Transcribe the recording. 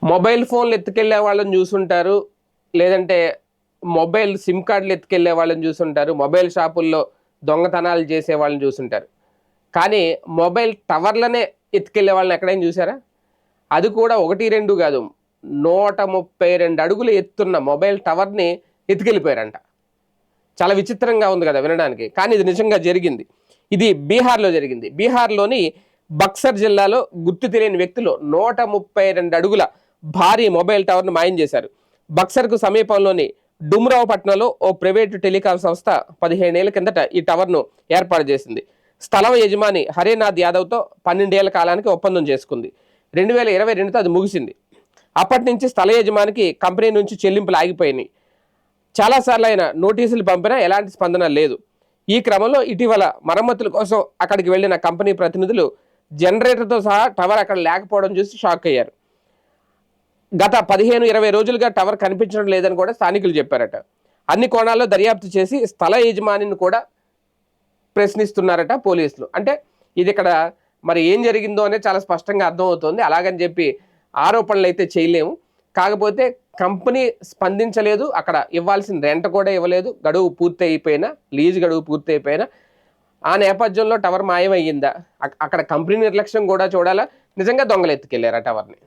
Mobile ఫోన్లు ఎత్తుకెళ్ళే వాళ్ళని చూసుంటారు. లేదంటే మొబైల్ సిమ్ కార్డులు ఎత్తుకెళ్ళే వాళ్ళని చూసుంటారు. మొబైల్ షాపుల్లో దొంగతనాలు చేసే వాళ్ళని చూసుంటారు. కానీ మొబైల్ టవర్లనే ఎత్తుకెళ్ళే వాళ్ళని ఎక్కడైనా చూసారా? అది కూడా 1, 2 కాదు. 132 అడుగులు ఎత్తున్న మొబైల్ టవర్‌ని ఎత్తుకెళ్ళిపోయారంట. చాలా విచిత్రంగా ఉంది కదా వినడానికి. కానీ ఇది నిజంగా జరిగింది. ఇది బీహార్‌లో జరిగింది. బీహార్‌లోని బక్సర్ జిల్లాలో గుర్తు తెలియని వ్యక్తులు 132 అడుగుల భారీ మొబైల్ టవర్‌ను మాయం చేశారు. బక్సర్‌కు సమీపంలోని డుమ్రావ్ పట్టణంలో ఓ ప్రైవేటు టెలికాం సంస్థ 15 ఏళ్ల కిందట ఈ టవర్‌ను ఏర్పాటు చేసింది. స్థలం యజమాని హరేనాథ్ యాదవ్‌తో 12 ఏళ్ల కాలానికి ఒప్పందం చేసుకుంది. 2022తో అది ముగిసింది. అప్పటి నుంచి స్థల యజమానికి కంపెనీ నుంచి చెల్లింపులు ఆగిపోయినాయి. చాలాసార్లు ఆయన నోటీసులు పంపినా ఎలాంటి స్పందన లేదు. ఈ క్రమంలో ఇటీవల మరమ్మతుల కోసం అక్కడికి వెళ్లిన కంపెనీ ప్రతినిధులు జనరేటర్తో సహా టవర్ అక్కడ లేకపోవడం చూసి షాక్ అయ్యారు. గత 15-20 రోజులుగా టవర్ కనిపించడం లేదని కూడా స్థానికులు చెప్పారట. అన్ని కోణాల్లో దర్యాప్తు చేసి స్థల యజమానిని కూడా ప్రశ్నిస్తున్నారట పోలీసులు. అంటే ఇది ఇక్కడ మరి ఏం జరిగిందో అనేది చాలా స్పష్టంగా అర్థమవుతోంది. అలాగని చెప్పి ఆరోపణలు అయితే చేయలేము. కాకపోతే కంపెనీ స్పందించలేదు. అక్కడ ఇవ్వాల్సిన రెంట్ కూడా ఇవ్వలేదు. గడువు పూర్తి అయిపోయినా, లీజ్ గడువు పూర్తి అయిపోయినా ఆ నేపథ్యంలో టవర్ మాయమయ్యిందా? అక్కడ కంపెనీ నిర్లక్ష్యం కూడా చూడాలా? నిజంగా దొంగలు ఎత్తుకెళ్లారు ఆ టవర్ని.